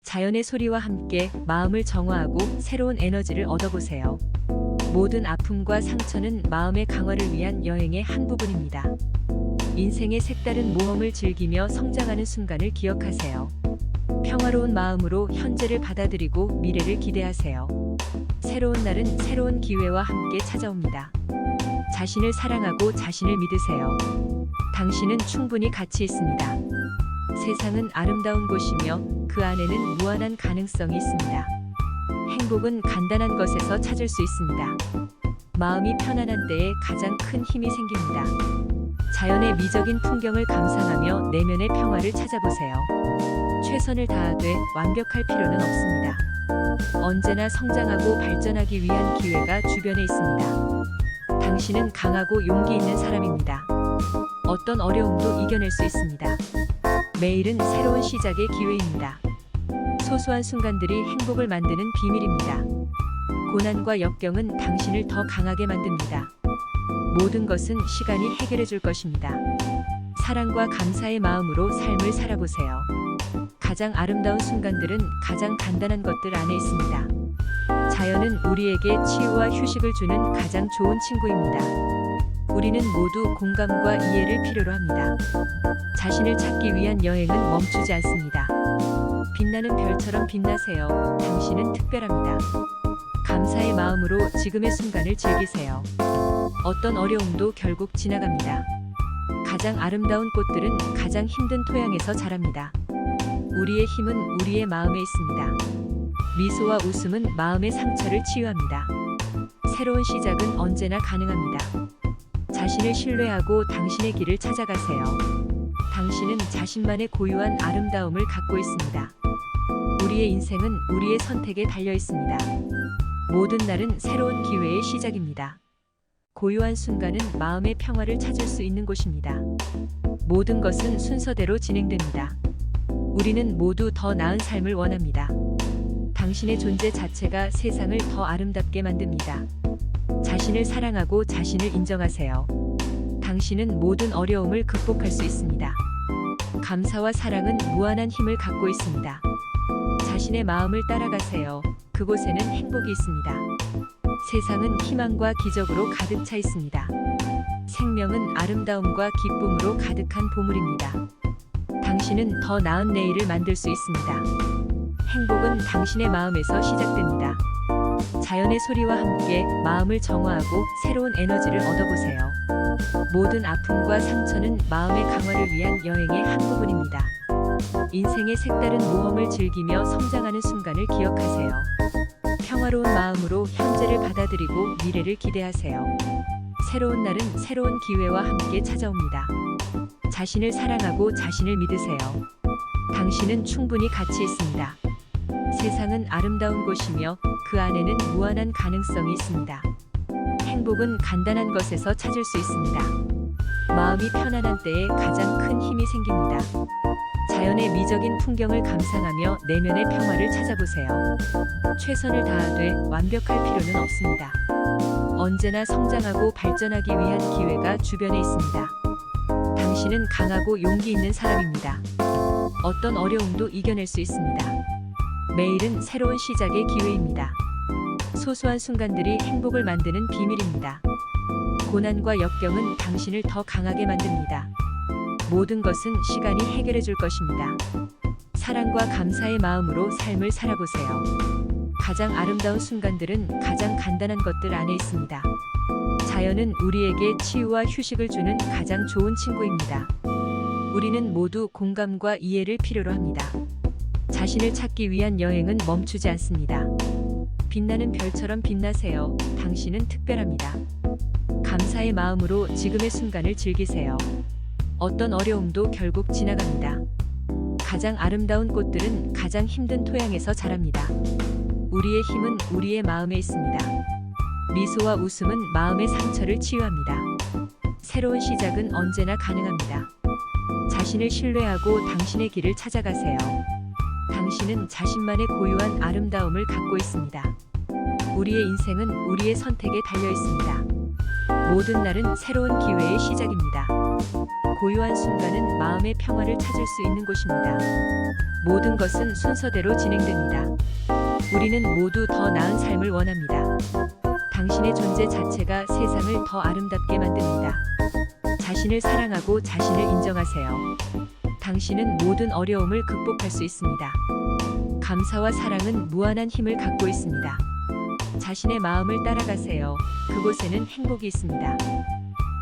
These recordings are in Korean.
자연의 소리와 함께 마음을 정화하고 새로운 에너지를 얻어보세요. 모든 아픔과 상처는 마음의 강화를 위한 여행의 한 부분입니다. 인생의 색다른 모험을 즐기며 성장하는 순간을 기억하세요. 평화로운 마음으로 현재를 받아들이고 미래를 기대하세요. 새로운 날은 새로운 기회와 함께 찾아옵니다. 자신을 사랑하고 자신을 믿으세요. 당신은 충분히 가치 있습니다. 세상은 아름다운 곳이며 그 안에는 무한한 가능성이 있습니다. 행복은 간단한 것에서 찾을 수 있습니다. 마음이 편안한 때에 가장 큰 힘이 생깁니다. 자연의 미적인 풍경을 감상하며 내면의 평화를 찾아보세요. 최선을 다하되 완벽할 필요는 없습니다. 언제나 성장하고 발전하기 위한 기회가 주변에 있습니다. 당신은 강하고 용기 있는 사람입니다. 어떤 어려움도 이겨낼 수 있습니다. 매일은 새로운 시작의 기회입니다. 소소한 순간들이 행복을 만드는 비밀입니다. 고난과 역경은 당신을 더 강하게 만듭니다. 모든 것은 시간이 해결해 줄 것입니다. 사랑과 감사의 마음으로 삶을 살아보세요. 가장 아름다운 순간들은 가장 간단한 것들 안에 있습니다. 자연은 우리에게 치유와 휴식을 주는 가장 좋은 친구입니다. 우리는 모두 공감과 이해를 필요로 합니다. 자신을 찾기 위한 여행은 멈추지 않습니다. 빛나는 별처럼 빛나세요. 당신은 특별합니다. 감사의 마음으로 지금의 순간을 즐기세요. 어떤 어려움도 결국 지나갑니다. 가장 아름다운 꽃들은 가장 힘든 토양에서 자랍니다. 우리의 힘은 우리의 마음에 있습니다. 미소와 웃음은 마음의 상처를 치유합니다. 새로운 시작은 언제나 가능합니다. 자신을 신뢰하고 당신의 길을 찾아가세요. 당신은 자신만의 고유한 아름다움을 갖고 있습니다. 우리의 인생은 우리의 선택에 달려 있습니다. 모든 날은 새로운 기회의 시작입니다. 고요한 순간은 마음의 평화를 찾을 수 있는 곳입니다. 모든 것은 순서대로 진행됩니다. 우리는 모두 더 나은 삶을 원합니다. 당신의 존재 자체가 세상을 더 아름답게 만듭니다. 자신을 사랑하고 자신을 인정하세요. 당신은 모든 어려움을 극복할 수 있습니다. 감사와 사랑은 무한한 힘을 갖고 있습니다. 자신의 마음을 따라가세요. 그곳에는 행복이 있습니다. 세상은 희망과 기적으로 가득 차 있습니다. 생명은 아름다움과 기쁨으로 가득한 보물입니다. 당신은 더 나은 내일을 만들 수 있습니다. 행복은 당신의 마음에서 시작됩니다. 자연의 소리와 함께 마음을 정화하고 새로운 에너지를 얻어보세요. 모든 아픔과 상처는 마음의 강화를 위한 여행의 한 부분입니다. 인생의 색다른 모험을 즐기며 성장하는 순간을 기억하세요. 평화로운 마음으로 현재를 받아들이고 미래를 기대하세요. 새로운 날은 새로운 기회와 함께 찾아옵니다. 자신을 사랑하고 자신을 믿으세요. 당신은 충분히 가치 있습니다. 세상은 아름다운 곳이며 그 안에는 무한한 가능성이 있습니다. 행복은 간단한 것에서 찾을 수 있습니다. 마음이 편안한 때에 가장 큰 힘이 생깁니다. 자연의 미적인 풍경을 감상하며 내면의 평화를 찾아보세요. 최선을 다하되 완벽할 필요는 없습니다. 언제나 성장하고 발전하기 위한 기회가 주변에 있습니다. 당신은 강하고 용기 있는 사람입니다. 어떤 어려움도 이겨낼 수 있습니다. 매일은 새로운 시작의 기회입니다. 소소한 순간들이 행복을 만드는 비밀입니다. 고난과 역경은 당신을 더 강하게 만듭니다. 모든 것은 시간이 해결해 줄 것입니다. 사랑과 감사의 마음으로 삶을 살아보세요. 가장 아름다운 순간들은 가장 간단한 것들 안에 있습니다. 자연은 우리에게 치유와 휴식을 주는 가장 좋은 친구입니다. 우리는 모두 공감과 이해를 필요로 합니다. 자신을 찾기 위한 여행은 멈추지 않습니다. 빛나는 별처럼 빛나세요. 당신은 특별합니다. 감사의 마음으로 지금의 순간을 즐기세요. 어떤 어려움도 결국 지나갑니다. 가장 아름다운 꽃들은 가장 힘든 토양에서 자랍니다. 우리의 힘은 우리의 마음에 있습니다. 미소와 웃음은 마음의 상처를 치유합니다. 새로운 시작은 언제나 가능합니다. 자신을 신뢰하고 당신의 길을 찾아가세요. 당신은 자신만의 고유한 아름다움을 갖고 있습니다. 우리의 인생은 우리의 선택에 달려 있습니다. 모든 날은 새로운 기회의 시작입니다. 고요한 순간은 마음의 평화를 찾을 수 있는 곳입니다. 모든 것은 순서대로 진행됩니다. 우리는 모두 더 나은 삶을 원합니다. 당신의 존재 자체가 세상을 더 아름답게 만듭니다. 자신을 사랑하고 자신을 인정하세요. 당신은 모든 어려움을 극복할 수 있습니다. 감사와 사랑은 무한한 힘을 갖고 있습니다. 자신의 마음을 따라가세요. 그곳에는 행복이 있습니다.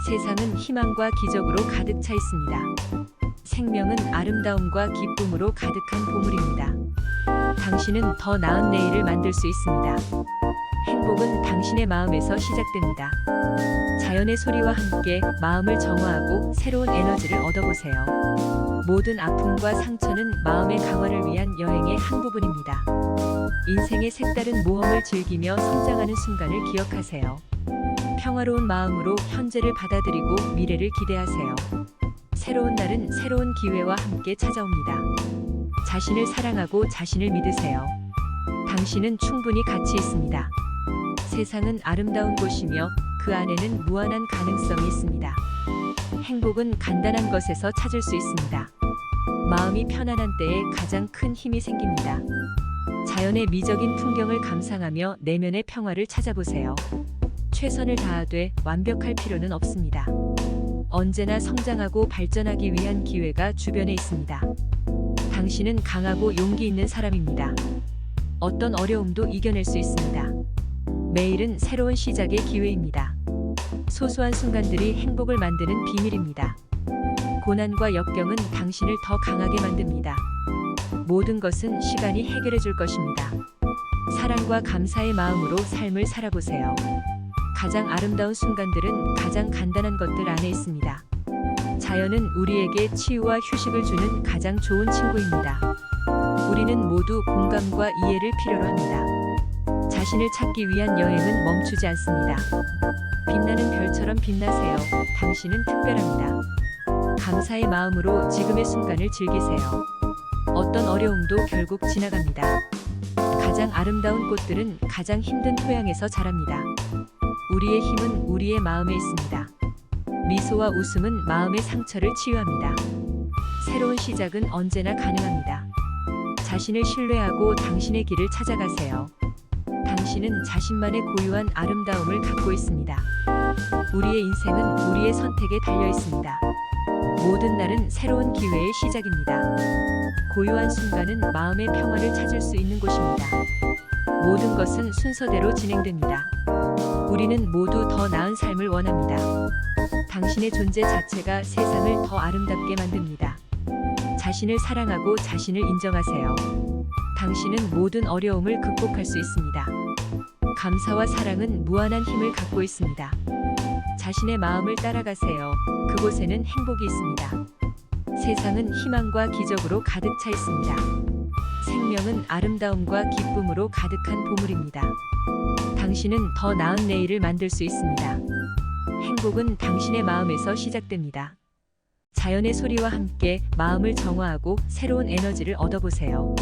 세상은 희망과 기적으로 가득 차 있습니다. 생명은 아름다움과 기쁨으로 가득한 보물입니다. 당신은 더 나은 내일을 만들 수 있습니다. 행복은 당신의 마음에서 시작됩니다. 자연의 소리와 함께 마음을 정화하고 새로운 에너지를 얻어보세요. 모든 아픔과 상처는 마음의 강화를 위한 여행의 한 부분입니다. 인생의 색다른 모험을 즐기며 성장하는 순간을 기억하세요. 평화로운 마음으로 현재를 받아들이고 미래를 기대하세요. 새로운 날은 새로운 기회와 함께 찾아옵니다. 자신을 사랑하고 자신을 믿으세요. 당신은 충분히 가치 있습니다. 세상은 아름다운 곳이며 그 안에는 무한한 가능성이 있습니다. 행복은 간단한 것에서 찾을 수 있습니다. 마음이 편안한 때에 가장 큰 힘이 생깁니다. 자연의 미적인 풍경을 감상하며 내면의 평화를 찾아보세요. 최선을 다하되 완벽할 필요는 없습니다. 언제나 성장하고 발전하기 위한 기회가 주변에 있습니다. 당신은 강하고 용기 있는 사람입니다. 어떤 어려움도 이겨낼 수 있습니다. 매일은 새로운 시작의 기회입니다. 소소한 순간들이 행복을 만드는 비밀입니다. 고난과 역경은 당신을 더 강하게 만듭니다. 모든 것은 시간이 해결해 줄 것입니다. 사랑과 감사의 마음으로 삶을 살아보세요. 가장 아름다운 순간들은 가장 간단한 것들 안에 있습니다. 자연은 우리에게 치유와 휴식을 주는 가장 좋은 친구입니다. 우리는 모두 공감과 이해를 필요로 합니다. 자신을 찾기 위한 여행은 멈추지 않습니다. 빛나는 별처럼 빛나세요. 당신은 특별합니다. 감사의 마음으로 지금의 순간을 즐기세요. 어떤 어려움도 결국 지나갑니다. 가장 아름다운 꽃들은 가장 힘든 토양에서 자랍니다. 우리의 힘은 우리의 마음에 있습니다. 미소와 웃음은 마음의 상처를 치유합니다. 새로운 시작은 언제나 가능합니다. 자신을 신뢰하고 당신의 길을 찾아가세요. 당신은 자신만의 고유한 아름다움을 갖고 있습니다. 우리의 인생은 우리의 선택에 달려 있습니다. 모든 날은 새로운 기회의 시작입니다. 고요한 순간은 마음의 평화를 찾을 수 있는 곳입니다. 모든 것은 순서대로 진행됩니다. 우리는 모두 더 나은 삶을 원합니다. 당신의 존재 자체가 세상을 더 아름답게 만듭니다. 자신을 사랑하고 자신을 인정하세요. 당신은 모든 어려움을 극복할 수 있습니다. 감사와 사랑은 무한한 힘을 갖고 있습니다. 자신의 마음을 따라가세요. 그곳에는 행복이 있습니다. 세상은 희망과 기적으로 가득 차 있습니다. 생명은 아름다움과 기쁨으로 가득한 보물입니다. 당신은 더 나은 내일을 만들 수 있습니다. 행복은 당신의 마음에서 시작됩니다. 자연의 소리와 함께 마음을 정화하고 새로운 에너지를 얻어보세요.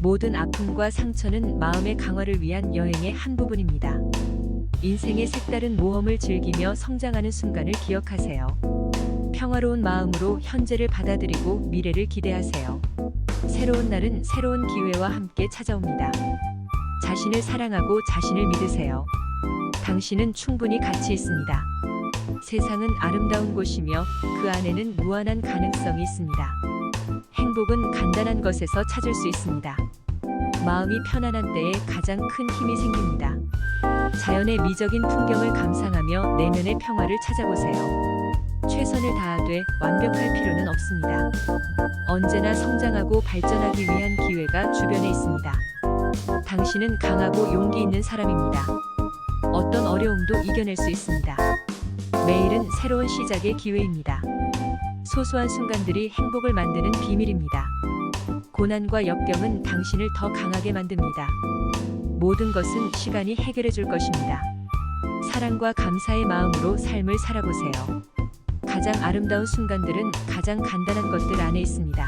모든 아픔과 상처는 마음의 강화를 위한 여행의 한 부분입니다. 인생의 색다른 모험을 즐기며 성장하는 순간을 기억하세요. 평화로운 마음으로 현재를 받아들이고 미래를 기대하세요. 새로운 날은 새로운 기회와 함께 찾아옵니다. 자신을 사랑하고 자신을 믿으세요. 당신은 충분히 가치 있습니다. 세상은 아름다운 곳이며 그 안에는 무한한 가능성이 있습니다. 행복은 간단한 것에서 찾을 수 있습니다. 마음이 편안한 때에 가장 큰 힘이 생깁니다. 자연의 미적인 풍경을 감상하며 내면의 평화를 찾아보세요. 최선을 다하되 완벽할 필요는 없습니다. 언제나 성장하고 발전하기 위한 기회가 주변에 있습니다. 당신은 강하고 용기 있는 사람입니다. 어떤 어려움도 이겨낼 수 있습니다. 매일은 새로운 시작의 기회입니다. 소소한 순간들이 행복을 만드는 비밀입니다. 고난과 역경은 당신을 더 강하게 만듭니다. 모든 것은 시간이 해결해 줄 것입니다. 사랑과 감사의 마음으로 삶을 살아보세요. 가장 아름다운 순간들은 가장 간단한 것들 안에 있습니다.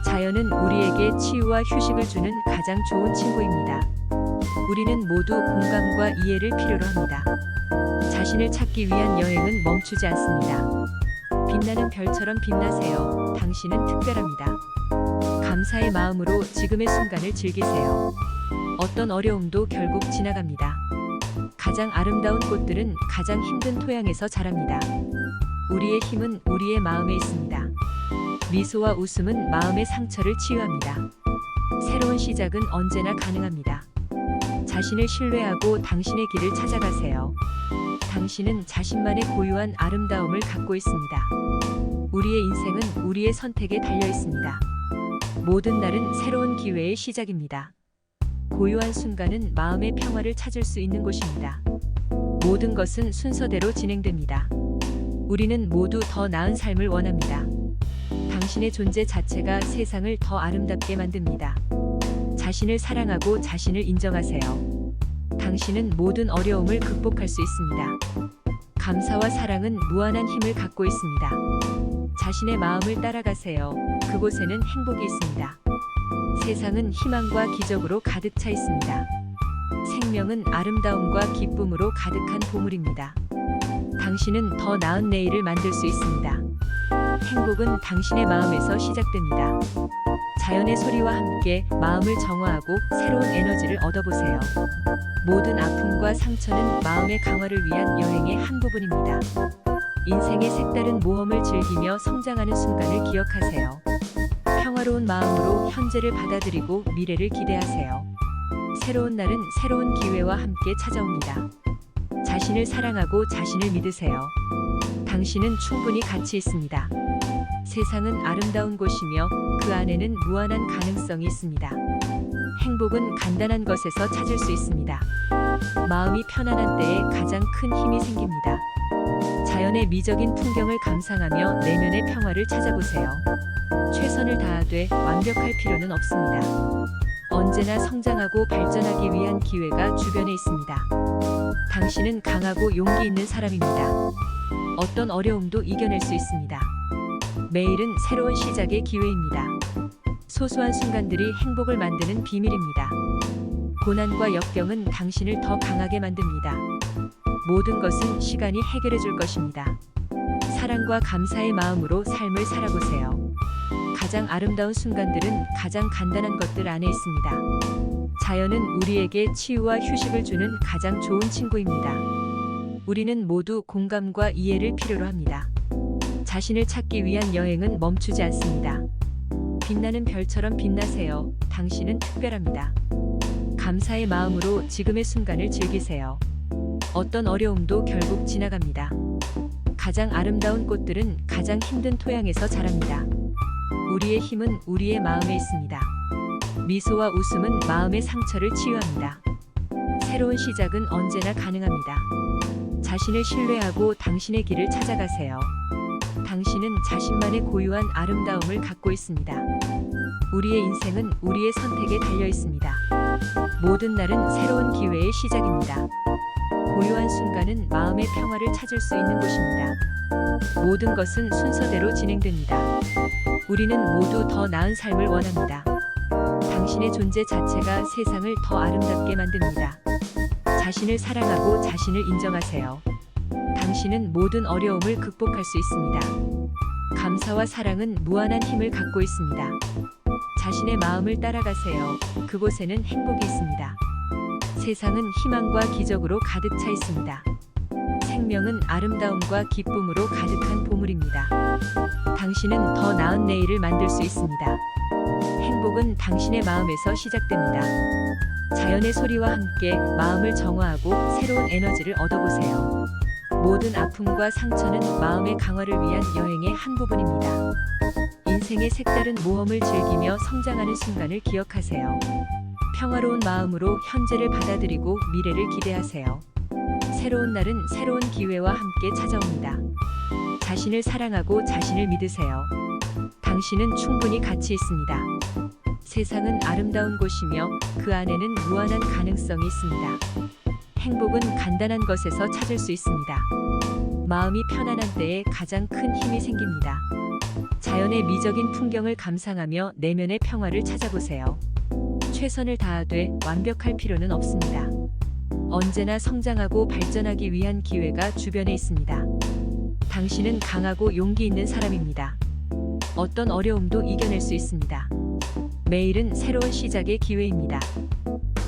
자연은 우리에게 치유와 휴식을 주는 가장 좋은 친구입니다. 우리는 모두 공감과 이해를 필요로 합니다. 자신을 찾기 위한 여행은 멈추지 않습니다. 빛나는 별처럼 빛나세요. 당신은 특별합니다. 감사의 마음으로 지금의 순간을 즐기세요. 어떤 어려움도 결국 지나갑니다. 가장 아름다운 꽃들은 가장 힘든 토양에서 자랍니다. 우리의 힘은 우리의 마음에 있습니다. 미소와 웃음은 마음의 상처를 치유합니다. 새로운 시작은 언제나 가능합니다. 자신을 신뢰하고 당신의 길을 찾아가세요. 당신은 자신만의 고유한 아름다움을 갖고 있습니다. 우리의 인생은 우리의 선택에 달려 있습니다. 모든 날은 새로운 기회의 시작입니다. 고요한 순간은 마음의 평화를 찾을 수 있는 곳입니다. 모든 것은 순서대로 진행됩니다. 우리는 모두 더 나은 삶을 원합니다. 당신의 존재 자체가 세상을 더 아름답게 만듭니다. 자신을 사랑하고 자신을 인정하세요. 당신은 모든 어려움을 극복할 수 있습니다. 감사와 사랑은 무한한 힘을 갖고 있습니다. 자신의 마음을 따라가세요. 그곳에는 행복이 있습니다. 세상은 희망과 기적으로 가득 차 있습니다. 생명은 아름다움과 기쁨으로 가득한 보물입니다. 당신은 더 나은 내일을 만들 수 있습니다. 행복은 당신의 마음에서 시작됩니다. 자연의 소리와 함께 마음을 정화하고 새로운 에너지를 얻어보세요. 모든 아픔과 상처는 마음의 강화를 위한 여행의 한 부분입니다. 인생의 색다른 모험을 즐기며 성장하는 순간을 기억하세요. 평화로운 마음으로 현재를 받아들이고 미래를 기대하세요. 새로운 날은 새로운 기회와 함께 찾아옵니다. 자신을 사랑하고 자신을 믿으세요. 당신은 충분히 가치 있습니다. 세상은 아름다운 곳이며 그 안에는 무한한 가능성이 있습니다. 행복은 간단한 것에서 찾을 수 있습니다. 마음이 편안한 때에 가장 큰 힘이 생깁니다. 자연의 미적인 풍경을 감상하며 내면의 평화를 찾아보세요. 최선을 다하되 완벽할 필요는 없습니다. 언제나 성장하고 발전하기 위한 기회가 주변에 있습니다. 당신은 강하고 용기 있는 사람입니다. 어떤 어려움도 이겨낼 수 있습니다. 매일은 새로운 시작의 기회입니다. 소소한 순간들이 행복을 만드는 비밀입니다. 고난과 역경은 당신을 더 강하게 만듭니다. 모든 것은 시간이 해결해 줄 것입니다. 사랑과 감사의 마음으로 삶을 살아보세요. 가장 아름다운 순간들은 가장 간단한 것들 안에 있습니다. 자연은 우리에게 치유와 휴식을 주는 가장 좋은 친구입니다. 우리는 모두 공감과 이해를 필요로 합니다. 자신을 찾기 위한 여행은 멈추지 않습니다. 빛나는 별처럼 빛나세요. 당신은 특별합니다. 감사의 마음으로 지금의 순간을 즐기세요. 어떤 어려움도 결국 지나갑니다. 가장 아름다운 꽃들은 가장 힘든 토양에서 자랍니다. 우리의 힘은 우리의 마음에 있습니다. 미소와 웃음은 마음의 상처를 치유합니다. 새로운 시작은 언제나 가능합니다. 자신을 신뢰하고 당신의 길을 찾아가세요. 당신은 자신만의 고유한 아름다움을 갖고 있습니다. 우리의 인생은 우리의 선택에 달려 있습니다. 모든 날은 새로운 기회의 시작입니다. 고요한 순간은 마음의 평화를 찾을 수 있는 곳입니다. 모든 것은 순서대로 진행됩니다. 우리는 모두 더 나은 삶을 원합니다. 당신의 존재 자체가 세상을 더 아름답게 만듭니다. 자신을 사랑하고 자신을 인정하세요. 당신은 모든 어려움을 극복할 수 있습니다. 감사와 사랑은 무한한 힘을 갖고 있습니다. 자신의 마음을 따라가세요. 그곳에는 행복이 있습니다. 세상은 희망과 기적으로 가득 차 있습니다. 생명은 아름다움과 기쁨으로 가득한 보물입니다. 당신은 더 나은 내일을 만들 수 있습니다. 행복은 당신의 마음에서 시작됩니다. 자연의 소리와 함께 마음을 정화하고 새로운 에너지를 얻어보세요. 모든 아픔과 상처는 마음의 강화를 위한 여행의 한 부분입니다. 인생의 색다른 모험을 즐기며 성장하는 순간을 기억하세요. 평화로운 마음으로 현재를 받아들이고 미래를 기대하세요. 새로운 날은 새로운 기회와 함께 찾아옵니다. 자신을 사랑하고 자신을 믿으세요. 당신은 충분히 가치 있습니다. 세상은 아름다운 곳이며 그 안에는 무한한 가능성이 있습니다. 행복은 간단한 것에서 찾을 수 있습니다. 마음이 편안한 때에 가장 큰 힘이 생깁니다. 자연의 미적인 풍경을 감상하며 내면의 평화를 찾아보세요. 최선을 다하되 완벽할 필요는 없습니다. 언제나 성장하고 발전하기 위한 기회가 주변에 있습니다. 당신은 강하고 용기 있는 사람입니다. 어떤 어려움도 이겨낼 수 있습니다. 매일은 새로운 시작의 기회입니다.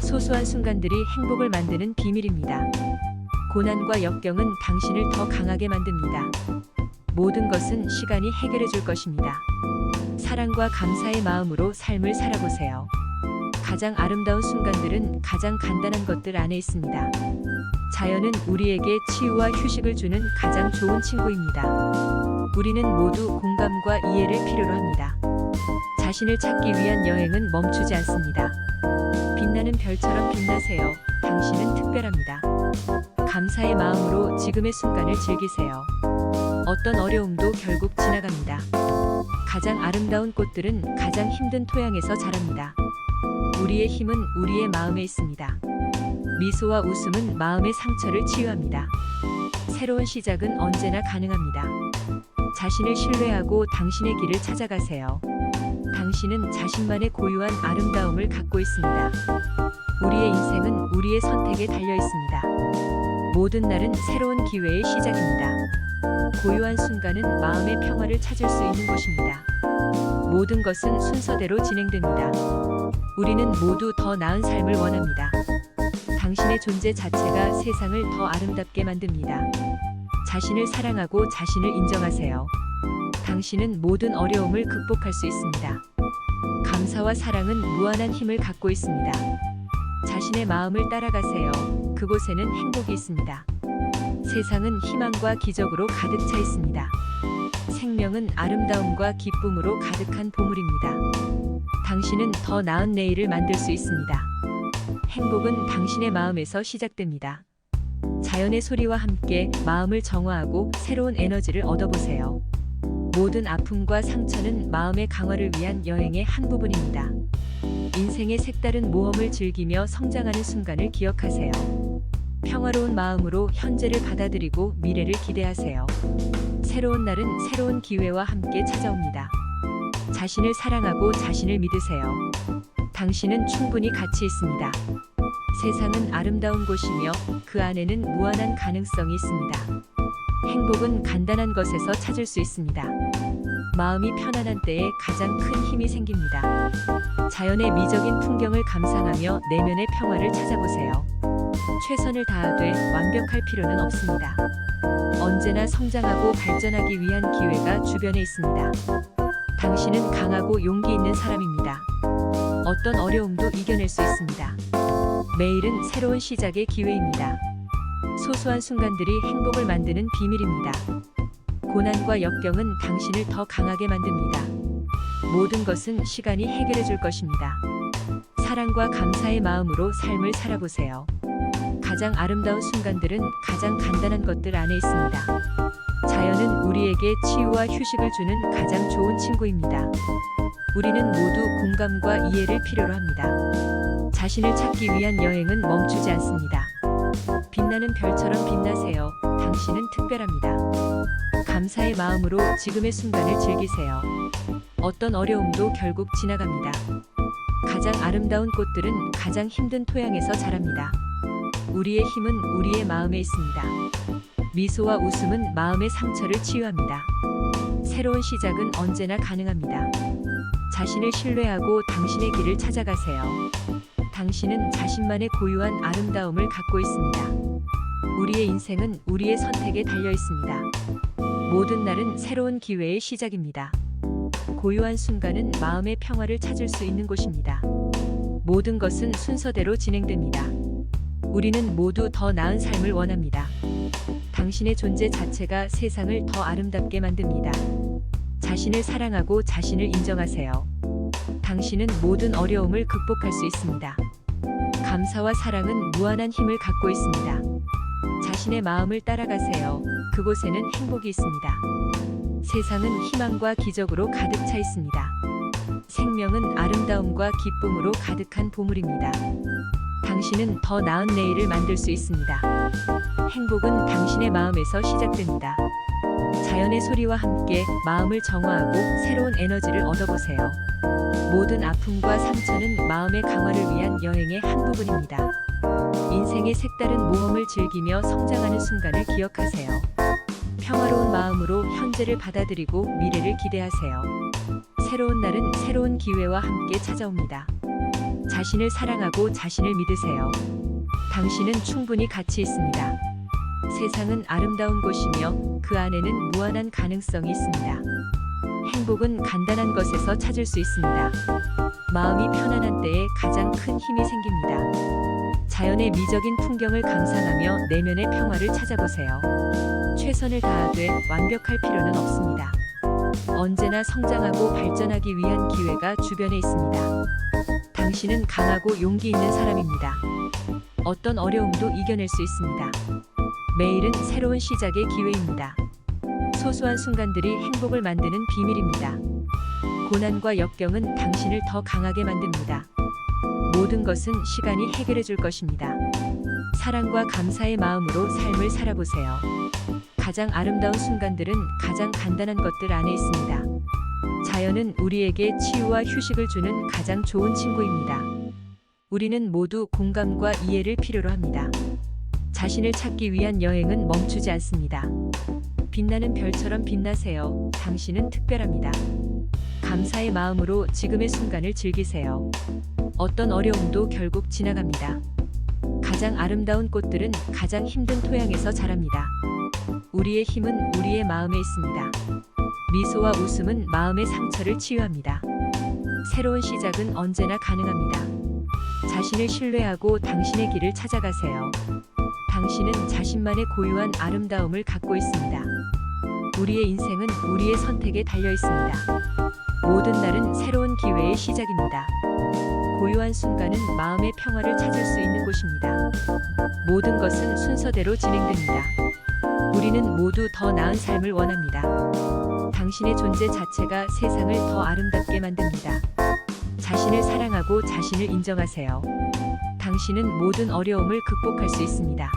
소소한 순간들이 행복을 만드는 비밀입니다. 고난과 역경은 당신을 더 강하게 만듭니다. 모든 것은 시간이 해결해 줄 것입니다. 사랑과 감사의 마음으로 삶을 살아보세요. 가장 아름다운 순간들은 가장 간단한 것들 안에 있습니다. 자연은 우리에게 치유와 휴식을 주는 가장 좋은 친구입니다. 우리는 모두 공감과 이해를 필요로 합니다. 자신을 찾기 위한 여행은 멈추지 않습니다. 빛나는 별처럼 빛나세요. 당신은 특별합니다. 감사의 마음으로 지금의 순간을 즐기세요. 어떤 어려움도 결국 지나갑니다. 가장 아름다운 꽃들은 가장 힘든 토양에서 자랍니다. 우리의 힘은 우리의 마음에 있습니다. 미소와 웃음은 마음의 상처를 치유합니다. 새로운 시작은 언제나 가능합니다. 자신을 신뢰하고 당신의 길을 찾아가세요. 당신은 자신만의 고유한 아름다움을 갖고 있습니다. 우리의 인생은 우리의 선택에 달려 있습니다. 모든 날은 새로운 기회의 시작입니다. 고요한 순간은 마음의 평화를 찾을 수 있는 곳입니다. 모든 것은 순서대로 진행됩니다. 우리는 모두 더 나은 삶을 원합니다. 당신의 존재 자체가 세상을 더 아름답게 만듭니다. 자신을 사랑하고 자신을 인정하세요. 당신은 모든 어려움을 극복할 수 있습니다. 감사와 사랑은 무한한 힘을 갖고 있습니다. 자신의 마음을 따라가세요. 그곳에는 행복이 있습니다. 세상은 희망과 기적으로 가득 차 있습니다. 생명은 아름다움과 기쁨으로 가득한 보물입니다. 당신은 더 나은 내일을 만들 수 있습니다. 행복은 당신의 마음에서 시작됩니다. 자연의 소리와 함께 마음을 정화하고 새로운 에너지를 얻어보세요. 모든 아픔과 상처는 마음의 강화를 위한 여행의 한 부분입니다. 인생의 색다른 모험을 즐기며 성장하는 순간을 기억하세요. 평화로운 마음으로 현재를 받아들이고 미래를 기대하세요. 새로운 날은 새로운 기회와 함께 찾아옵니다. 자신을 사랑하고 자신을 믿으세요. 당신은 충분히 가치 있습니다. 세상은 아름다운 곳이며 그 안에는 무한한 가능성이 있습니다. 행복은 간단한 것에서 찾을 수 있습니다. 마음이 편안한 때에 가장 큰 힘이 생깁니다. 자연의 미적인 풍경을 감상하며 내면의 평화를 찾아보세요. 최선을 다하되 완벽할 필요는 없습니다. 언제나 성장하고 발전하기 위한 기회가 주변에 있습니다. 당신은 강하고 용기 있는 사람입니다. 어떤 어려움도 이겨낼 수 있습니다. 매일은 새로운 시작의 기회입니다. 소소한 순간들이 행복을 만드는 비밀입니다. 고난과 역경은 당신을 더 강하게 만듭니다. 모든 것은 시간이 해결해 줄 것입니다. 사랑과 감사의 마음으로 삶을 살아보세요. 가장 아름다운 순간들은 가장 간단한 것들 안에 있습니다. 자연은 우리에게 치유와 휴식을 주는 가장 좋은 친구입니다. 우리는 모두 공감과 이해를 필요로 합니다. 자신을 찾기 위한 여행은 멈추지 않습니다. 빛나는 별처럼 빛나세요. 당신은 특별합니다. 감사의 마음으로 지금의 순간을 즐기세요. 어떤 어려움도 결국 지나갑니다. 가장 아름다운 꽃들은 가장 힘든 토양에서 자랍니다. 우리의 힘은 우리의 마음에 있습니다. 미소와 웃음은 마음의 상처를 치유합니다. 새로운 시작은 언제나 가능합니다. 자신을 신뢰하고 당신의 길을 찾아가세요. 당신은 자신만의 고유한 아름다움을 갖고 있습니다. 우리의 인생은 우리의 선택에 달려 있습니다. 모든 날은 새로운 기회의 시작입니다. 고요한 순간은 마음의 평화를 찾을 수 있는 곳입니다. 모든 것은 순서대로 진행됩니다. 우리는 모두 더 나은 삶을 원합니다. 당신의 존재 자체가 세상을 더 아름답게 만듭니다. 자신을 사랑하고 자신을 인정하세요. 당신은 모든 어려움을 극복할 수 있습니다. 감사와 사랑은 무한한 힘을 갖고 있습니다. 자신의 마음을 따라가세요. 그곳에는 행복이 있습니다. 세상은 희망과 기적으로 가득 차 있습니다. 생명은 아름다움과 기쁨으로 가득한 보물입니다. 당신은 더 나은 내일을 만들 수 있습니다. 행복은 당신의 마음에서 시작됩니다. 자연의 소리와 함께 마음을 정화하고 새로운 에너지를 얻어보세요. 모든 아픔과 상처는 마음의 강화를 위한 여행의 한 부분입니다. 인생의 색다른 모험을 즐기며 성장하는 순간을 기억하세요. 평화로운 마음으로 현재를 받아들이고 미래를 기대하세요. 새로운 날은 새로운 기회와 함께 찾아옵니다. 자신을 사랑하고 자신을 믿으세요. 당신은 충분히 가치 있습니다. 세상은 아름다운 곳이며 그 안에는 무한한 가능성이 있습니다. 행복은 간단한 것에서 찾을 수 있습니다. 마음이 편안한 때에 가장 큰 힘이 생깁니다. 자연의 미적인 풍경을 감상하며 내면의 평화를 찾아보세요. 최선을 다하되 완벽할 필요는 없습니다. 언제나 성장하고 발전하기 위한 기회가 주변에 있습니다. 당신은 강하고 용기 있는 사람입니다. 어떤 어려움도 이겨낼 수 있습니다. 매일은 새로운 시작의 기회입니다. 소소한 순간들이 행복을 만드는 비밀입니다. 고난과 역경은 당신을 더 강하게 만듭니다. 모든 것은 시간이 해결해 줄 것입니다. 사랑과 감사의 마음으로 삶을 살아보세요. 가장 아름다운 순간들은 가장 간단한 것들 안에 있습니다. 자연은 우리에게 치유와 휴식을 주는 가장 좋은 친구입니다. 우리는 모두 공감과 이해를 필요로 합니다. 자신을 찾기 위한 여행은 멈추지 않습니다. 빛나는 별처럼 빛나세요. 당신은 특별합니다. 감사의 마음으로 지금의 순간을 즐기세요. 어떤 어려움도 결국 지나갑니다. 가장 아름다운 꽃들은 가장 힘든 토양에서 자랍니다. 우리의 힘은 우리의 마음에 있습니다. 미소와 웃음은 마음의 상처를 치유합니다. 새로운 시작은 언제나 가능합니다. 자신을 신뢰하고 당신의 길을 찾아가세요. 당신은 자신만의 고유한 아름다움을 갖고 있습니다. 우리의 인생은 우리의 선택에 달려 있습니다. 모든 날은 새로운 기회의 시작입니다. 고요한 순간은 마음의 평화를 찾을 수 있는 곳입니다. 모든 것은 순서대로 진행됩니다. 우리는 모두 더 나은 삶을 원합니다. 당신의 존재 자체가 세상을 더 아름답게 만듭니다. 자신을 사랑하고 자신을 인정하세요. 당신은 모든 어려움을 극복할 수 있습니다.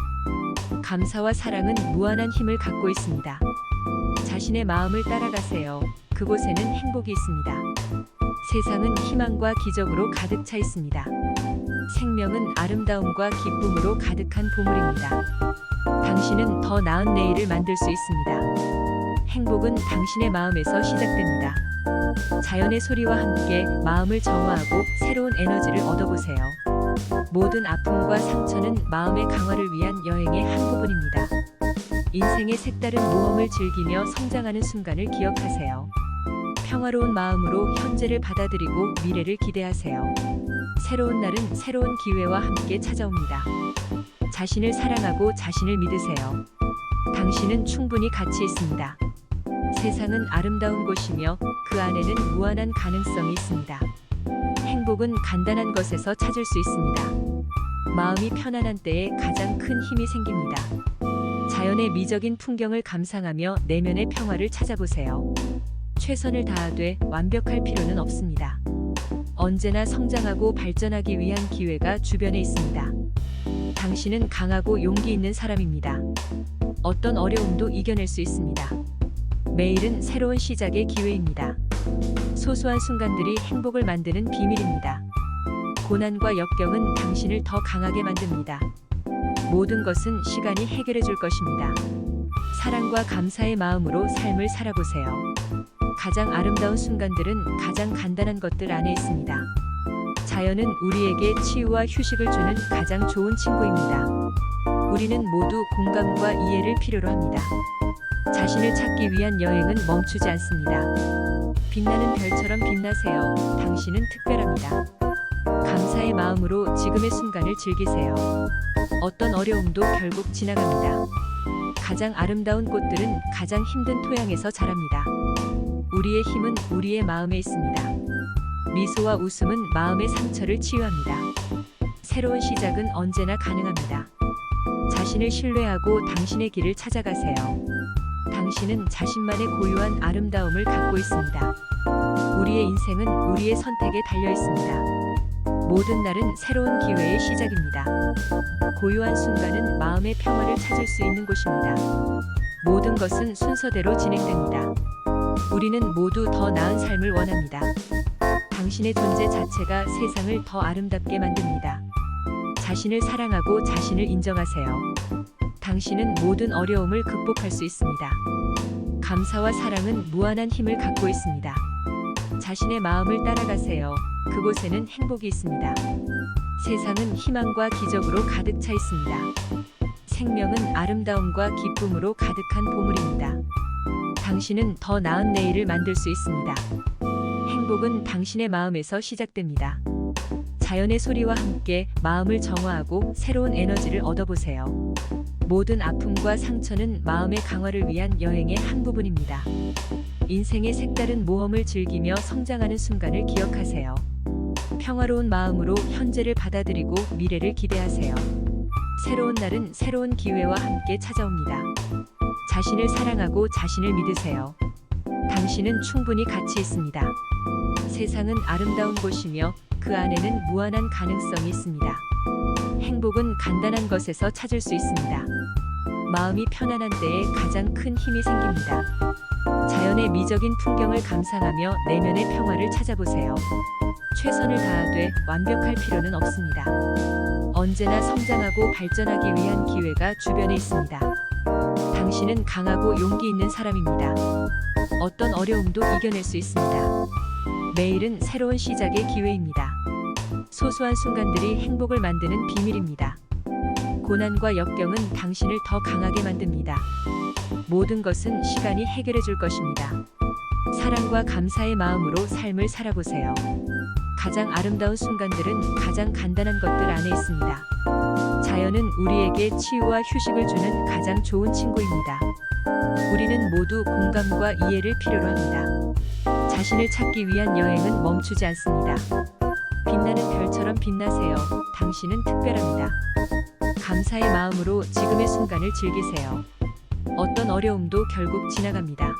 감사와 사랑은 무한한 힘을 갖고 있습니다. 자신의 마음을 따라가세요. 그곳에는 행복이 있습니다. 세상은 희망과 기적으로 가득 차 있습니다. 생명은 아름다움과 기쁨으로 가득한 보물입니다. 당신은 더 나은 내일을 만들 수 있습니다. 행복은 당신의 마음에서 시작됩니다. 자연의 소리와 함께 마음을 정화하고 새로운 에너지를 얻어보세요. 모든 아픔과 상처는 마음의 강화를 위한 여행의 한 부분입니다. 인생의 색다른 모험을 즐기며 성장하는 순간을 기억하세요. 평화로운 마음으로 현재를 받아들이고 미래를 기대하세요. 새로운 날은 새로운 기회와 함께 찾아옵니다. 자신을 사랑하고 자신을 믿으세요. 당신은 충분히 가치 있습니다. 세상은 아름다운 곳이며 그 안에는 무한한 가능성이 있습니다. 행복은 간단한 것에서 찾을 수 있습니다. 마음이 편안한 때에 가장 큰 힘이 생깁니다. 자연의 미적인 풍경을 감상하며 내면의 평화를 찾아보세요. 최선을 다하되 완벽할 필요는 없습니다. 언제나 성장하고 발전하기 위한 기회가 주변에 있습니다. 당신은 강하고 용기 있는 사람입니다. 어떤 어려움도 이겨낼 수 있습니다. 매일은 새로운 시작의 기회입니다. 소소한 순간들이 행복을 만드는 비밀입니다. 고난과 역경은 당신을 더 강하게 만듭니다. 모든 것은 시간이 해결해 줄 것입니다. 사랑과 감사의 마음으로 삶을 살아보세요. 가장 아름다운 순간들은 가장 간단한 것들 안에 있습니다. 자연은 우리에게 치유와 휴식을 주는 가장 좋은 친구입니다. 우리는 모두 공감과 이해를 필요로 합니다. 자신을 찾기 위한 여행은 멈추지 않습니다. 빛나는 별처럼 빛나세요. 당신은 특별합니다. 감사의 마음으로 지금의 순간을 즐기세요. 어떤 어려움도 결국 지나갑니다. 가장 아름다운 꽃들은 가장 힘든 토양에서 자랍니다. 우리의 힘은 우리의 마음에 있습니다. 미소와 웃음은 마음의 상처를 치유합니다. 새로운 시작은 언제나 가능합니다. 자신을 신뢰하고 당신의 길을 찾아가세요. 당신은 자신만의 고유한 아름다움을 갖고 있습니다. 우리의 인생은 우리의 선택에 달려 있습니다. 모든 날은 새로운 기회의 시작입니다. 고요한 순간은 마음의 평화를 찾을 수 있는 곳입니다. 모든 것은 순서대로 진행됩니다. 우리는 모두 더 나은 삶을 원합니다. 당신의 존재 자체가 세상을 더 아름답게 만듭니다. 자신을 사랑하고 자신을 인정하세요. 당신은 모든 어려움을 극복할 수 있습니다. 감사와 사랑은 무한한 힘을 갖고 있습니다. 자신의 마음을 따라가세요. 그곳에는 행복이 있습니다. 세상은 희망과 기적으로 가득 차 있습니다. 생명은 아름다움과 기쁨으로 가득한 보물입니다. 당신은 더 나은 내일을 만들 수 있습니다. 행복은 당신의 마음에서 시작됩니다. 자연의 소리와 함께 마음을 정화하고 새로운 에너지를 얻어보세요. 모든 아픔과 상처는 마음의 강화를 위한 여행의 한 부분입니다. 인생의 색다른 모험을 즐기며 성장하는 순간을 기억하세요. 평화로운 마음으로 현재를 받아들이고 미래를 기대하세요. 새로운 날은 새로운 기회와 함께 찾아옵니다. 자신을 사랑하고 자신을 믿으세요. 당신은 충분히 가치 있습니다. 세상은 아름다운 곳이며 그 안에는 무한한 가능성이 있습니다. 행복은 간단한 것에서 찾을 수 있습니다. 마음이 편안한 때에 가장 큰 힘이 생깁니다. 자연의 미적인 풍경을 감상하며 내면의 평화를 찾아보세요. 최선을 다하되 완벽할 필요는 없습니다. 언제나 성장하고 발전하기 위한 기회가 주변에 있습니다. 당신은 강하고 용기 있는 사람입니다. 어떤 어려움도 이겨낼 수 있습니다. 매일은 새로운 시작의 기회입니다. 소소한 순간들이 행복을 만드는 비밀입니다. 고난과 역경은 당신을 더 강하게 만듭니다. 모든 것은 시간이 해결해 줄 것입니다. 사랑과 감사의 마음으로 삶을 살아보세요. 가장 아름다운 순간들은 가장 간단한 것들 안에 있습니다. 자연은 우리에게 치유와 휴식을 주는 가장 좋은 친구입니다. 우리는 모두 공감과 이해를 필요로 합니다. 자신을 찾기 위한 여행은 멈추지 않습니다. 빛나는 별처럼 빛나세요. 당신은 특별합니다. 감사의 마음으로 지금의 순간을 즐기세요. 어떤 어려움도 결국 지나갑니다.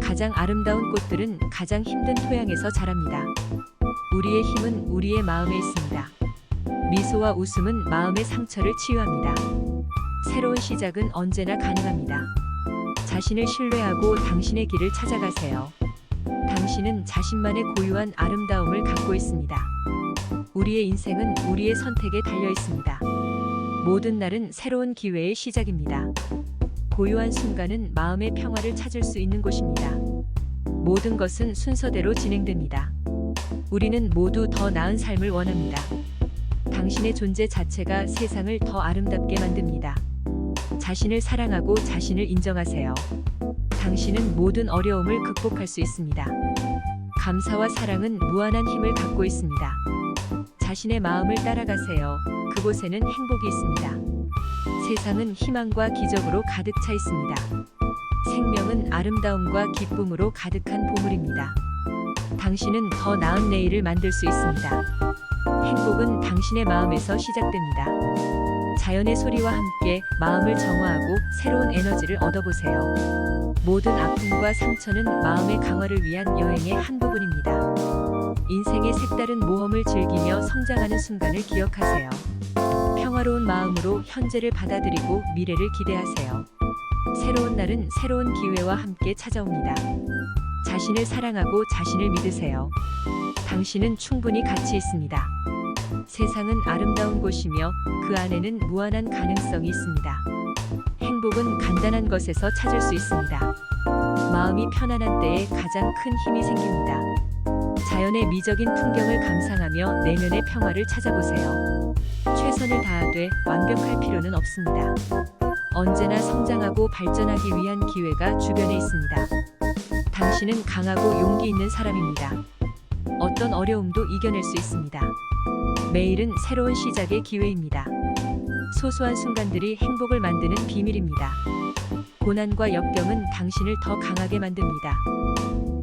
가장 아름다운 꽃들은 가장 힘든 토양에서 자랍니다. 우리의 힘은 우리의 마음에 있습니다. 미소와 웃음은 마음의 상처를 치유합니다. 새로운 시작은 언제나 가능합니다. 자신을 신뢰하고 당신의 길을 찾아가세요. 당신은 자신만의 고유한 아름다움을 갖고 있습니다. 우리의 인생은 우리의 선택에 달려 있습니다. 모든 날은 새로운 기회의 시작입니다. 고요한 순간은 마음의 평화를 찾을 수 있는 곳입니다. 모든 것은 순서대로 진행됩니다. 우리는 모두 더 나은 삶을 원합니다. 당신의 존재 자체가 세상을 더 아름답게 만듭니다. 자신을 사랑하고 자신을 인정하세요. 당신은 모든 어려움을 극복할 수 있습니다. 감사와 사랑은 무한한 힘을 갖고 있습니다. 자신의 마음을 따라가세요. 그곳에는 행복이 있습니다. 세상은 희망과 기적으로 가득 차 있습니다. 생명은 아름다움과 기쁨으로 가득한 보물입니다. 당신은 더 나은 내일을 만들 수 있습니다. 행복은 당신의 마음에서 시작됩니다. 자연의 소리와 함께 마음을 정화하고 새로운 에너지를 얻어보세요. 모든 아픔과 상처는 마음의 강화를 위한 여행의 한 부분입니다. 인생의 색다른 모험을 즐기며 성장하는 순간을 기억하세요. 평화로운 마음으로 현재를 받아들이고 미래를 기대하세요. 새로운 날은 새로운 기회와 함께 찾아옵니다. 자신을 사랑하고 자신을 믿으세요. 당신은 충분히 가치 있습니다. 세상은 아름다운 곳이며 그 안에는 무한한 가능성이 있습니다. 행복은 간단한 것에서 찾을 수 있습니다. 마음이 편안한 때에 가장 큰 힘이 생깁니다. 자연의 미적인 풍경을 감상하며 내면의 평화를 찾아보세요. 최선을 다하되 완벽할 필요는 없습니다. 언제나 성장하고 발전하기 위한 기회가 주변에 있습니다. 당신은 강하고 용기 있는 사람입니다. 어떤 어려움도 이겨낼 수 있습니다. 매일은 새로운 시작의 기회입니다. 소소한 순간들이 행복을 만드는 비밀입니다. 고난과 역경은 당신을 더 강하게 만듭니다.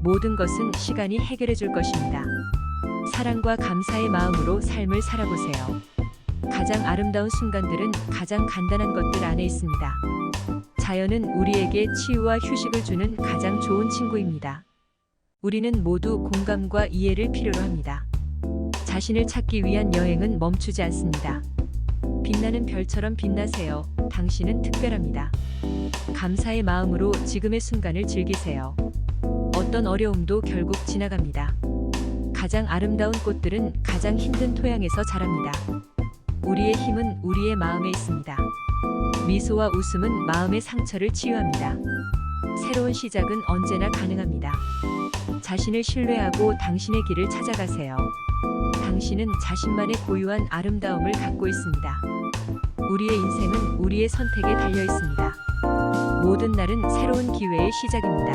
모든 것은 시간이 해결해 줄 것입니다. 사랑과 감사의 마음으로 삶을 살아보세요. 가장 아름다운 순간들은 가장 간단한 것들 안에 있습니다. 자연은 우리에게 치유와 휴식을 주는 가장 좋은 친구입니다. 우리는 모두 공감과 이해를 필요로 합니다. 자신을 찾기 위한 여행은 멈추지 않습니다. 빛나는 별처럼 빛나세요. 당신은 특별합니다. 감사의 마음으로 지금의 순간을 즐기세요. 어떤 어려움도 결국 지나갑니다. 가장 아름다운 꽃들은 가장 힘든 토양에서 자랍니다. 우리의 힘은 우리의 마음에 있습니다. 미소와 웃음은 마음의 상처를 치유합니다. 새로운 시작은 언제나 가능합니다. 자신을 신뢰하고 당신의 길을 찾아가세요. 당신은 자신만의 고유한 아름다움을 갖고 있습니다. 우리의 인생은 우리의 선택에 달려 있습니다. 모든 날은 새로운 기회의 시작입니다.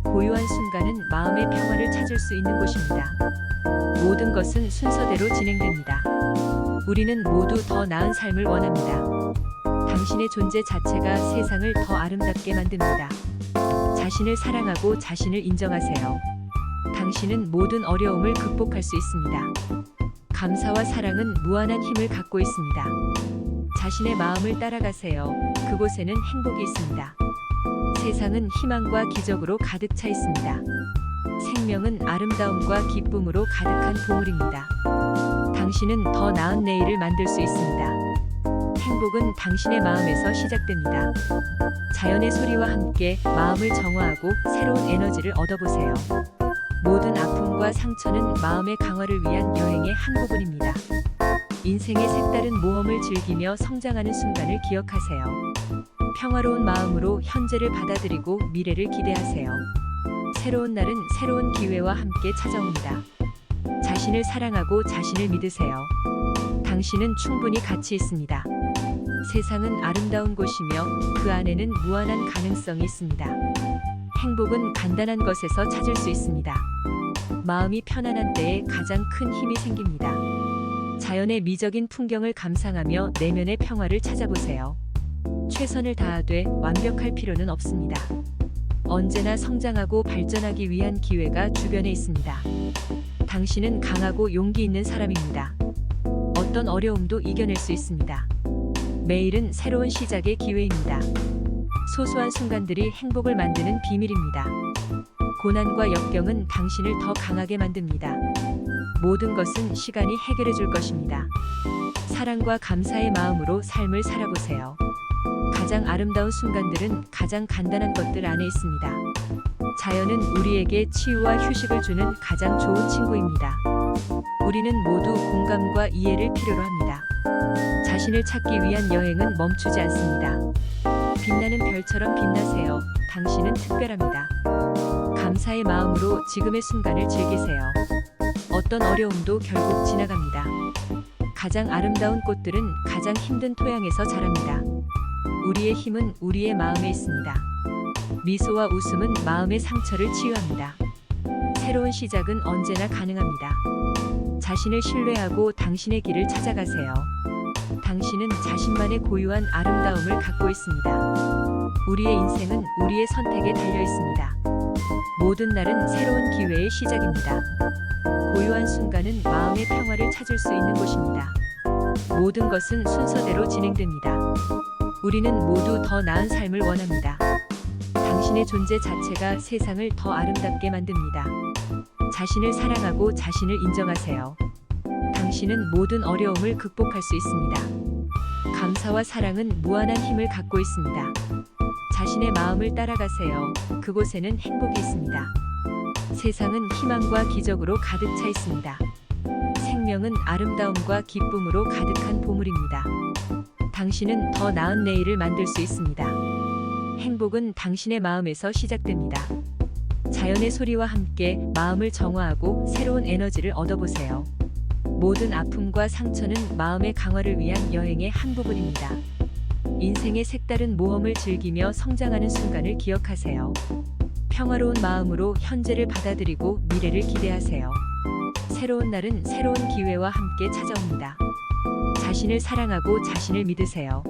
고요한 순간은 마음의 평화를 찾을 수 있는 곳입니다. 모든 것은 순서대로 진행됩니다. 우리는 모두 더 나은 삶을 원합니다. 당신의 존재 자체가 세상을 더 아름답게 만듭니다. 자신을 사랑하고 자신을 인정하세요. 당신은 모든 어려움을 극복할 수 있습니다. 감사와 사랑은 무한한 힘을 갖고 있습니다. 자신의 마음을 따라가세요. 그곳에는 행복이 있습니다. 세상은 희망과 기적으로 가득 차 있습니다. 생명은 아름다움과 기쁨으로 가득한 보물입니다. 당신은 더 나은 내일을 만들 수 있습니다. 행복은 당신의 마음에서 시작됩니다. 자연의 소리와 함께 마음을 정화하고 새로운 에너지를 얻어보세요. 모든 아픔과 상처는 마음의 강화를 위한 여행의 한 부분입니다. 인생의 색다른 모험을 즐기며 성장하는 순간을 기억하세요. 평화로운 마음으로 현재를 받아들이고 미래를 기대하세요. 새로운 날은 새로운 기회와 함께 찾아옵니다. 자신을 사랑하고 자신을 믿으세요. 당신은 충분히 가치 있습니다. 세상은 아름다운 곳이며 그 안에는 무한한 가능성이 있습니다. 행복은 간단한 것에서 찾을 수 있습니다. 마음이 편안한 때에 가장 큰 힘이 생깁니다. 자연의 미적인 풍경을 감상하며 내면의 평화를 찾아보세요. 최선을 다하되 완벽할 필요는 없습니다. 언제나 성장하고 발전하기 위한 기회가 주변에 있습니다. 당신은 강하고 용기 있는 사람입니다. 어떤 어려움도 이겨낼 수 있습니다. 매일은 새로운 시작의 기회입니다. 소소한 순간들이 행복을 만드는 비밀입니다. 고난과 역경은 당신을 더 강하게 만듭니다. 모든 것은 시간이 해결해 줄 것입니다. 사랑과 감사의 마음으로 삶을 살아보세요. 가장 아름다운 순간들은 가장 간단한 것들 안에 있습니다. 자연은 우리에게 치유와 휴식을 주는 가장 좋은 친구입니다. 우리는 모두 공감과 이해를 필요로 합니다. 자신을 찾기 위한 여행은 멈추지 않습니다. 빛나는 별처럼 빛나세요. 당신은 특별합니다. 감사의 마음으로 지금의 순간을 즐기세요. 어떤 어려움도 결국 지나갑니다. 가장 아름다운 꽃들은 가장 힘든 토양에서 자랍니다. 우리의 힘은 우리의 마음에 있습니다. 미소와 웃음은 마음의 상처를 치유합니다. 새로운 시작은 언제나 가능합니다. 자신을 신뢰하고 당신의 길을 찾아가세요. 당신은 자신만의 고유한 아름다움을 갖고 있습니다. 우리의 인생은 우리의 선택에 달려 있습니다. 모든 날은 새로운 기회의 시작입니다. 고요한 순간은 마음의 평화를 찾을 수 있는 곳입니다. 모든 것은 순서대로 진행됩니다. 우리는 모두 더 나은 삶을 원합니다. 당신의 존재 자체가 세상을 더 아름답게 만듭니다. 자신을 사랑하고 자신을 인정하세요. 당신은 모든 어려움을 극복할 수 있습니다. 감사와 사랑은 무한한 힘을 갖고 있습니다. 자신의 마음을 따라가세요. 그곳에는 행복이 있습니다. 세상은 희망과 기적으로 가득 차 있습니다. 생명은 아름다움과 기쁨으로 가득한 보물입니다. 당신은 더 나은 내일을 만들 수 있습니다. 행복은 당신의 마음에서 시작됩니다. 자연의 소리와 함께 마음을 정화하고 새로운 에너지를 얻어보세요. 모든 아픔과 상처는 마음의 강화를 위한 여행의 한 부분입니다. 인생의 색다른 모험을 즐기며 성장하는 순간을 기억하세요. 평화로운 마음으로 현재를 받아들이고 미래를 기대하세요. 새로운 날은 새로운 기회와 함께 찾아옵니다. 자신을 사랑하고 자신을 믿으세요.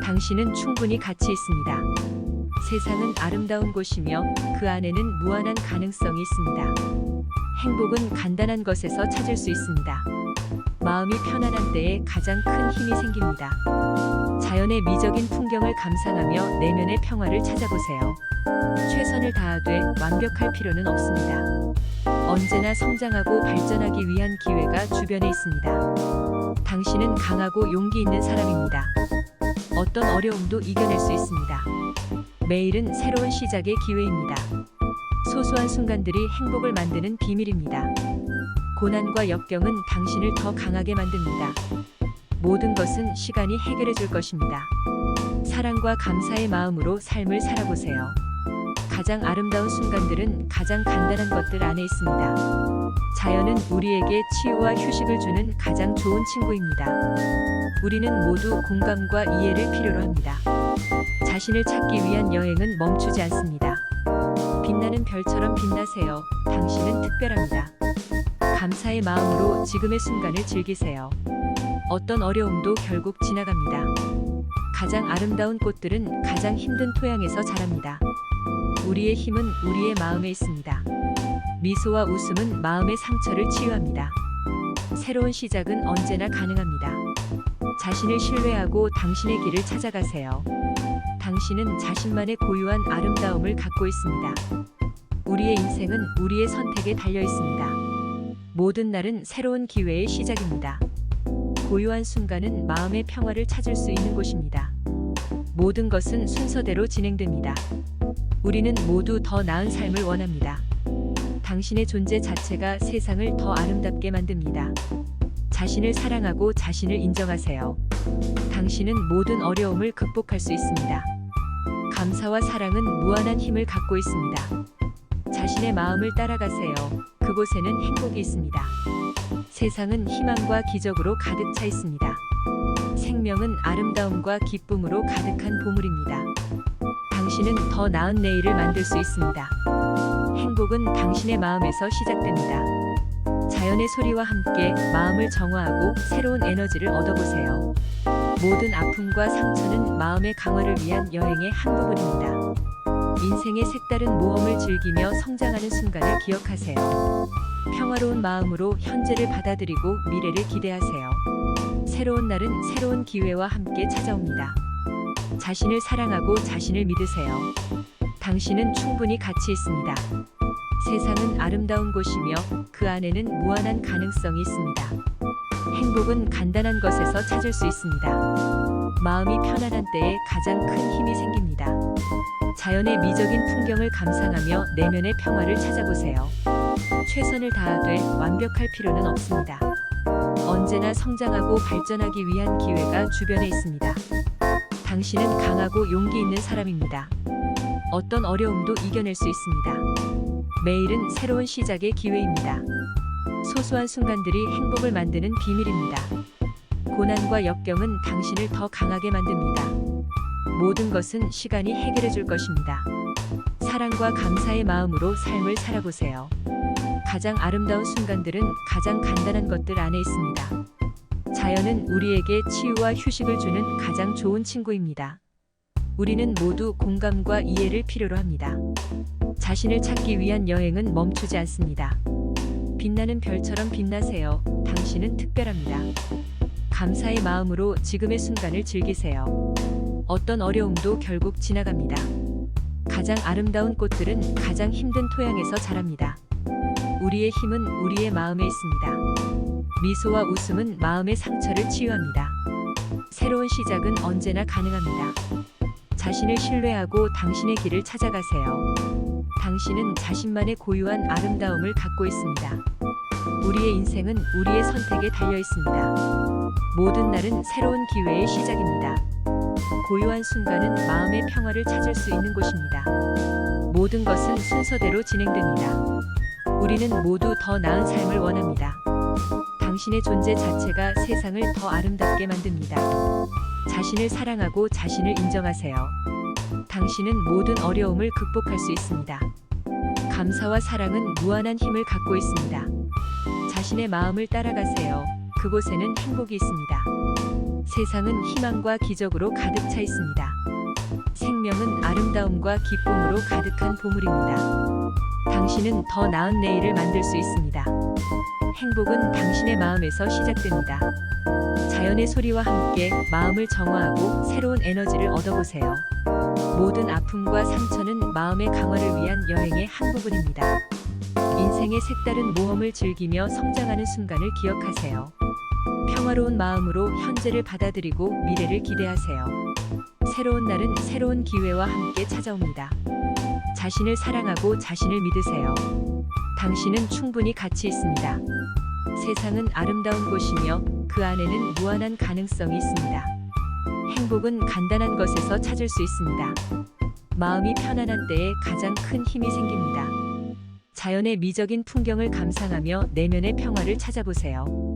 당신은 충분히 가치 있습니다. 세상은 아름다운 곳이며 그 안에는 무한한 가능성이 있습니다. 행복은 간단한 것에서 찾을 수 있습니다. 마음이 편안한 때에 가장 큰 힘이 생깁니다. 자연의 미적인 풍경을 감상하며 내면의 평화를 찾아보세요. 최선을 다하되 완벽할 필요는 없습니다. 언제나 성장하고 발전하기 위한 기회가 주변에 있습니다. 당신은 강하고 용기 있는 사람입니다. 어떤 어려움도 이겨낼 수 있습니다. 매일은 새로운 시작의 기회입니다. 소소한 순간들이 행복을 만드는 비밀입니다. 고난과 역경은 당신을 더 강하게 만듭니다. 모든 것은 시간이 해결해 줄 것입니다. 사랑과 감사의 마음으로 삶을 살아보세요. 가장 아름다운 순간들은 가장 간단한 것들 안에 있습니다. 자연은 우리에게 치유와 휴식을 주는 가장 좋은 친구입니다. 우리는 모두 공감과 이해를 필요로 합니다. 자신을 찾기 위한 여행은 멈추지 않습니다. 빛나는 별처럼 빛나세요. 당신은 특별합니다. 감사의 마음으로 지금의 순간을 즐기세요. 어떤 어려움도 결국 지나갑니다. 가장 아름다운 꽃들은 가장 힘든 토양에서 자랍니다. 우리의 힘은 우리의 마음에 있습니다. 미소와 웃음은 마음의 상처를 치유합니다. 새로운 시작은 언제나 가능합니다. 자신을 신뢰하고 당신의 길을 찾아가세요. 당신은 자신만의 고유한 아름다움을 갖고 있습니다. 우리의 인생은 우리의 선택에 달려 있습니다. 모든 날은 새로운 기회의 시작입니다. 고요한 순간은 마음의 평화를 찾을 수 있는 곳입니다. 모든 것은 순서대로 진행됩니다. 우리는 모두 더 나은 삶을 원합니다. 당신의 존재 자체가 세상을 더 아름답게 만듭니다. 자신을 사랑하고 자신을 인정하세요. 당신은 모든 어려움을 극복할 수 있습니다. 감사와 사랑은 무한한 힘을 갖고 있습니다. 자신의 마음을 따라가세요. 그곳에는 행복이 있습니다. 세상은 희망과 기적으로 가득 차 있습니다. 생명은 아름다움과 기쁨으로 가득한 보물입니다. 당신은 더 나은 내일을 만들 수 있습니다. 행복은 당신의 마음에서 시작됩니다. 자연의 소리와 함께 마음을 정화하고 새로운 에너지를 얻어보세요. 모든 아픔과 상처는 마음의 강화를 위한 여행의 한 부분입니다. 인생의 색다른 모험을 즐기며 성장하는 순간을 기억하세요. 평화로운 마음으로 현재를 받아들이고 미래를 기대하세요. 새로운 날은 새로운 기회와 함께 찾아옵니다. 자신을 사랑하고 자신을 믿으세요. 당신은 충분히 가치 있습니다. 세상은 아름다운 곳이며 그 안에는 무한한 가능성이 있습니다. 행복은 간단한 것에서 찾을 수 있습니다. 마음이 편안한 때에 가장 큰 힘이 생깁니다. 자연의 미적인 풍경을 감상하며 내면의 평화를 찾아보세요. 최선을 다하되 완벽할 필요는 없습니다. 언제나 성장하고 발전하기 위한 기회가 주변에 있습니다. 당신은 강하고 용기 있는 사람입니다. 어떤 어려움도 이겨낼 수 있습니다. 매일은 새로운 시작의 기회입니다. 소소한 순간들이 행복을 만드는 비밀입니다. 고난과 역경은 당신을 더 강하게 만듭니다. 모든 것은 시간이 해결해 줄 것입니다. 사랑과 감사의 마음으로 삶을 살아보세요. 가장 아름다운 순간들은 가장 간단한 것들 안에 있습니다. 자연은 우리에게 치유와 휴식을 주는 가장 좋은 친구입니다. 우리는 모두 공감과 이해를 필요로 합니다. 자신을 찾기 위한 여행은 멈추지 않습니다. 빛나는 별처럼 빛나세요. 당신은 특별합니다. 감사의 마음으로 지금의 순간을 즐기세요. 어떤 어려움도 결국 지나갑니다. 가장 아름다운 꽃들은 가장 힘든 토양에서 자랍니다. 우리의 힘은 우리의 마음에 있습니다. 미소와 웃음은 마음의 상처를 치유합니다. 새로운 시작은 언제나 가능합니다. 자신을 신뢰하고 당신의 길을 찾아가세요. 당신은 자신만의 고유한 아름다움을 갖고 있습니다. 우리의 인생은 우리의 선택에 달려 있습니다. 모든 날은 새로운 기회의 시작입니다. 고요한 순간은 마음의 평화를 찾을 수 있는 곳입니다. 모든 것은 순서대로 진행됩니다. 우리는 모두 더 나은 삶을 원합니다. 당신의 존재 자체가 세상을 더 아름답게 만듭니다. 자신을 사랑하고 자신을 인정하세요. 당신은 모든 어려움을 극복할 수 있습니다. 감사와 사랑은 무한한 힘을 갖고 있습니다. 자신의 마음을 따라가세요. 그곳에는 행복이 있습니다. 세상은 희망과 기적으로 가득 차 있습니다. 생명은 아름다움과 기쁨으로 가득한 보물입니다. 당신은 더 나은 내일을 만들 수 있습니다. 행복은 당신의 마음에서 시작됩니다. 자연의 소리와 함께 마음을 정화하고 새로운 에너지를 얻어보세요. 모든 아픔과 상처는 마음의 강화를 위한 여행의 한 부분입니다. 인생의 색다른 모험을 즐기며 성장하는 순간을 기억하세요. 평화로운 마음으로 현재를 받아들이고 미래를 기대하세요. 새로운 날은 새로운 기회와 함께 찾아옵니다. 자신을 사랑하고 자신을 믿으세요. 당신은 충분히 가치 있습니다. 세상은 아름다운 곳이며 그 안에는 무한한 가능성이 있습니다. 행복은 간단한 것에서 찾을 수 있습니다. 마음이 편안한 때에 가장 큰 힘이 생깁니다. 자연의 미적인 풍경을 감상하며 내면의 평화를 찾아보세요.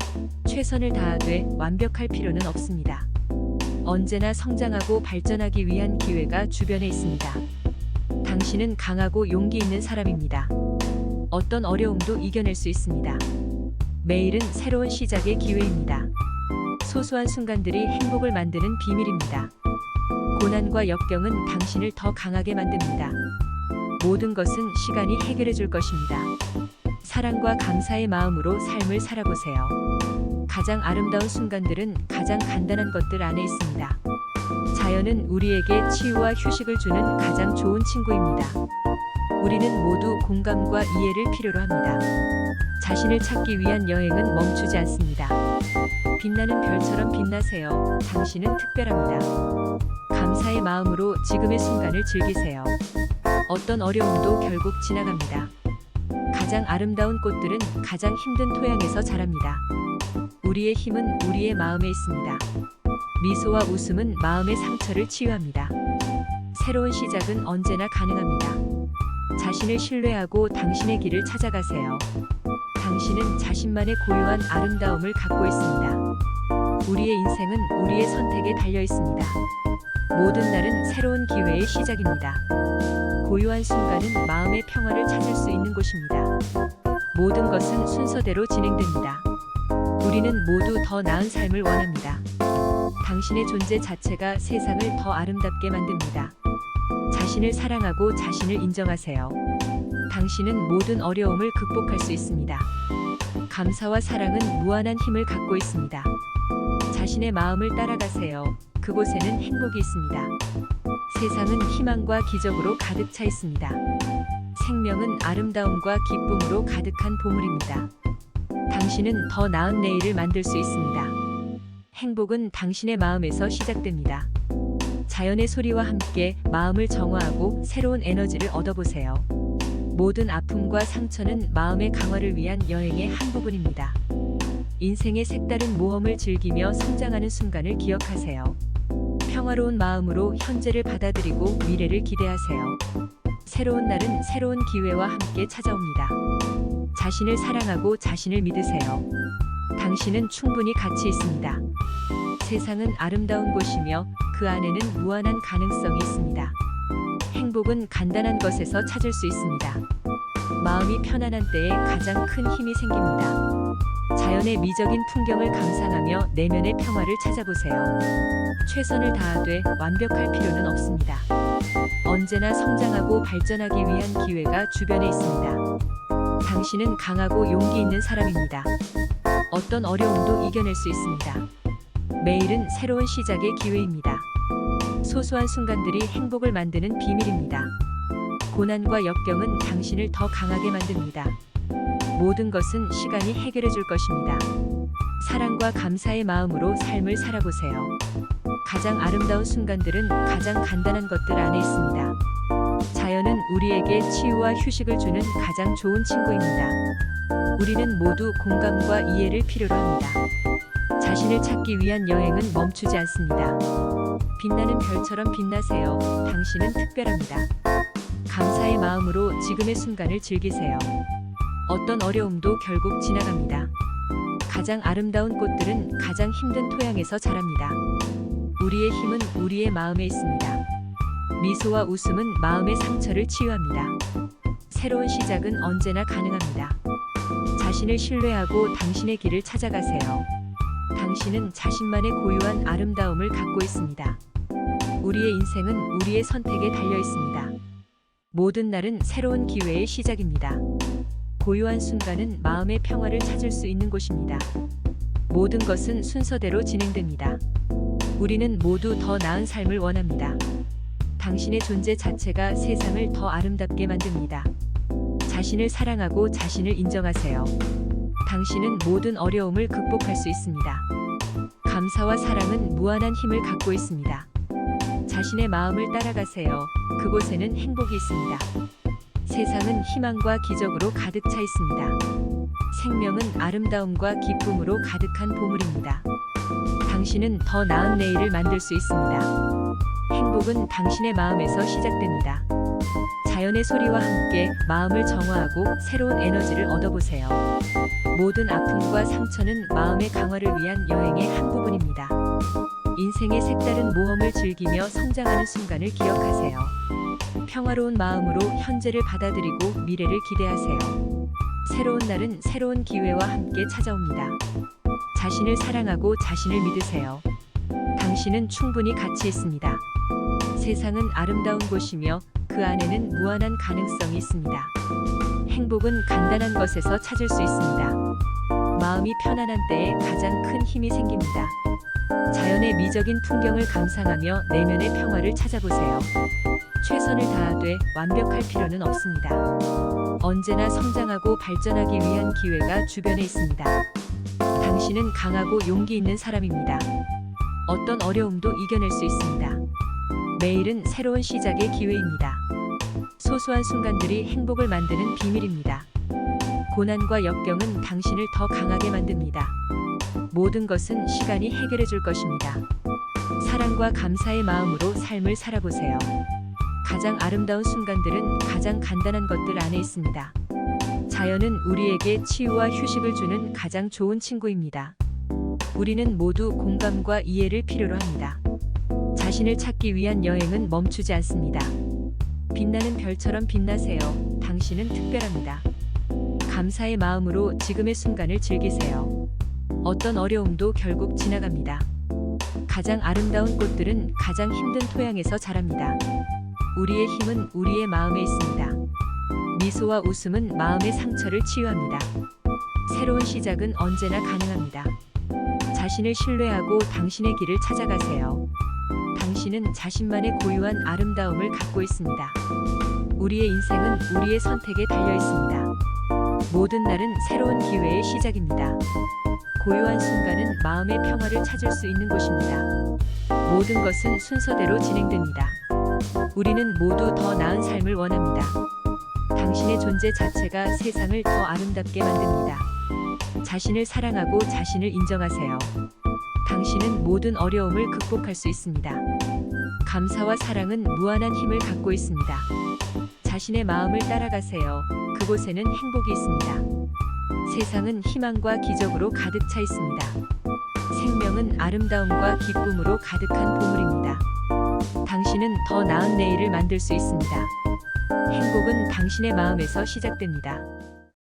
최선을 다하되 완벽할 필요는 없습니다. 언제나 성장하고 발전하기 위한 기회가 주변에 있습니다. 당신은 강하고 용기 있는 사람입니다. 어떤 어려움도 이겨낼 수 있습니다. 매일은 새로운 시작의 기회입니다. 소소한 순간들이 행복을 만드는 비밀입니다. 고난과 역경은 당신을 더 강하게 만듭니다. 모든 것은 시간이 해결해 줄 것입니다. 사랑과 감사의 마음으로 삶을 살아보세요. 가장 아름다운 순간들은 가장 간단한 것들 안에 있습니다. 자연은 우리에게 치유와 휴식을 주는 가장 좋은 친구입니다. 우리는 모두 공감과 이해를 필요로 합니다. 자신을 찾기 위한 여행은 멈추지 않습니다. 빛나는 별처럼 빛나세요. 당신은 특별합니다. 감사의 마음으로 지금의 순간을 즐기세요. 어떤 어려움도 결국 지나갑니다. 가장 아름다운 꽃들은 가장 힘든 토양에서 자랍니다. 우리의 힘은 우리의 마음에 있습니다. 미소와 웃음은 마음의 상처를 치유합니다. 새로운 시작은 언제나 가능합니다. 자신을 신뢰하고 당신의 길을 찾아가세요. 당신은 자신만의 고유한 아름다움을 갖고 있습니다. 우리의 인생은 우리의 선택에 달려 있습니다. 모든 날은 새로운 기회의 시작입니다. 고요한 순간은 마음의 평화를 찾을 수 있는 곳입니다. 모든 것은 순서대로 진행됩니다. 우리는 모두 더 나은 삶을 원합니다. 당신의 존재 자체가 세상을 더 아름답게 만듭니다. 자신을 사랑하고 자신을 인정하세요. 당신은 모든 어려움을 극복할 수 있습니다. 감사와 사랑은 무한한 힘을 갖고 있습니다. 자신의 마음을 따라가세요. 그곳에는 행복이 있습니다. 세상은 희망과 기적으로 가득 차 있습니다. 생명은 아름다움과 기쁨으로 가득한 보물입니다. 당신은 더 나은 내일을 만들 수 있습니다. 행복은 당신의 마음에서 시작됩니다. 자연의 소리와 함께 마음을 정화하고 새로운 에너지를 얻어보세요. 모든 아픔과 상처는 마음의 강화를 위한 여행의 한 부분입니다. 인생의 색다른 모험을 즐기며 성장하는 순간을 기억하세요. 평화로운 마음으로 현재를 받아들이고 미래를 기대하세요. 새로운 날은 새로운 기회와 함께 찾아옵니다. 자신을 사랑하고 자신을 믿으세요. 당신은 충분히 가치 있습니다. 세상은 아름다운 곳이며 그 안에는 무한한 가능성이 있습니다. 행복은 간단한 것에서 찾을 수 있습니다. 마음이 편안한 때에 가장 큰 힘이 생깁니다. 자연의 미적인 풍경을 감상하며 내면의 평화를 찾아보세요. 최선을 다하되 완벽할 필요는 없습니다. 언제나 성장하고 발전하기 위한 기회가 주변에 있습니다. 당신은 강하고 용기 있는 사람입니다. 어떤 어려움도 이겨낼 수 있습니다. 매일은 새로운 시작의 기회입니다. 소소한 순간들이 행복을 만드는 비밀입니다. 고난과 역경은 당신을 더 강하게 만듭니다. 모든 것은 시간이 해결해 줄 것입니다. 사랑과 감사의 마음으로 삶을 살아보세요. 가장 아름다운 순간들은 가장 간단한 것들 안에 있습니다. 자연은 우리에게 치유와 휴식을 주는 가장 좋은 친구입니다. 우리는 모두 공감과 이해를 필요로 합니다. 자신을 찾기 위한 여행은 멈추지 않습니다. 빛나는 별처럼 빛나세요. 당신은 특별합니다. 감사의 마음으로 지금의 순간을 즐기세요. 어떤 어려움도 결국 지나갑니다. 가장 아름다운 꽃들은 가장 힘든 토양에서 자랍니다. 우리의 힘은 우리의 마음에 있습니다. 미소와 웃음은 마음의 상처를 치유합니다. 새로운 시작은 언제나 가능합니다. 자신을 신뢰하고 당신의 길을 찾아가세요. 당신은 자신만의 고유한 아름다움을 갖고 있습니다. 우리의 인생은 우리의 선택에 달려 있습니다. 모든 날은 새로운 기회의 시작입니다. 고요한 순간은 마음의 평화를 찾을 수 있는 곳입니다. 모든 것은 순서대로 진행됩니다. 우리는 모두 더 나은 삶을 원합니다. 당신의 존재 자체가 세상을 더 아름답게 만듭니다. 자신을 사랑하고 자신을 인정하세요. 당신은 모든 어려움을 극복할 수 있습니다. 감사와 사랑은 무한한 힘을 갖고 있습니다. 자신의 마음을 따라가세요. 그곳에는 행복이 있습니다. 세상은 희망과 기적으로 가득 차 있습니다. 생명은 아름다움과 기쁨으로 가득한 보물입니다. 당신은 더 나은 내일을 만들 수 있습니다. 행복은 당신의 마음에서 시작됩니다. 자연의 소리와 함께 마음을 정화하고 새로운 에너지를 얻어보세요. 모든 아픔과 상처는 마음의 강화를 위한 여행의 한 부분입니다. 인생의 색다른 모험을 즐기며 성장하는 순간을 기억하세요. 평화로운 마음으로 현재를 받아들이고 미래를 기대하세요. 새로운 날은 새로운 기회와 함께 찾아옵니다. 자신을 사랑하고 자신을 믿으세요. 당신은 충분히 가치 있습니다. 세상은 아름다운 곳이며 그 안에는 무한한 가능성이 있습니다. 행복은 간단한 것에서 찾을 수 있습니다. 마음이 편안한 때에 가장 큰 힘이 생깁니다. 자연의 미적인 풍경을 감상하며 내면의 평화를 찾아보세요. 최선을 다하되 완벽할 필요는 없습니다. 언제나 성장하고 발전하기 위한 기회가 주변에 있습니다. 당신은 강하고 용기 있는 사람입니다. 어떤 어려움도 이겨낼 수 있습니다. 매일은 새로운 시작의 기회입니다. 소소한 순간들이 행복을 만드는 비밀입니다. 고난과 역경은 당신을 더 강하게 만듭니다. 모든 것은 시간이 해결해 줄 것입니다. 사랑과 감사의 마음으로 삶을 살아보세요. 가장 아름다운 순간들은 가장 간단한 것들 안에 있습니다. 자연은 우리에게 치유와 휴식을 주는 가장 좋은 친구입니다. 우리는 모두 공감과 이해를 필요로 합니다. 자신을 찾기 위한 여행은 멈추지 않습니다. 빛나는 별처럼 빛나세요. 당신은 특별합니다. 감사의 마음으로 지금의 순간을 즐기세요. 어떤 어려움도 결국 지나갑니다. 가장 아름다운 꽃들은 가장 힘든 토양에서 자랍니다. 우리의 힘은 우리의 마음에 있습니다. 미소와 웃음은 마음의 상처를 치유합니다. 새로운 시작은 언제나 가능합니다. 자신을 신뢰하고 당신의 길을 찾아가세요. 당신은 자신만의 고유한 아름다움을 갖고 있습니다. 우리의 인생은 우리의 선택에 달려 있습니다. 모든 날은 새로운 기회의 시작입니다. 고요한 순간은 마음의 평화를 찾을 수 있는 곳입니다. 모든 것은 순서대로 진행됩니다. 우리는 모두 더 나은 삶을 원합니다. 당신의 존재 자체가 세상을 더 아름답게 만듭니다. 자신을 사랑하고 자신을 인정하세요. 당신은 모든 어려움을 극복할 수 있습니다. 감사와 사랑은 무한한 힘을 갖고 있습니다. 자신의 마음을 따라가세요. 그곳에는 행복이 있습니다. 세상은 희망과 기적으로 가득 차 있습니다. 생명은 아름다움과 기쁨으로 가득한 보물입니다. 당신은 더 나은 내일을 만들 수 있습니다. 행복은 당신의 마음에서 시작됩니다.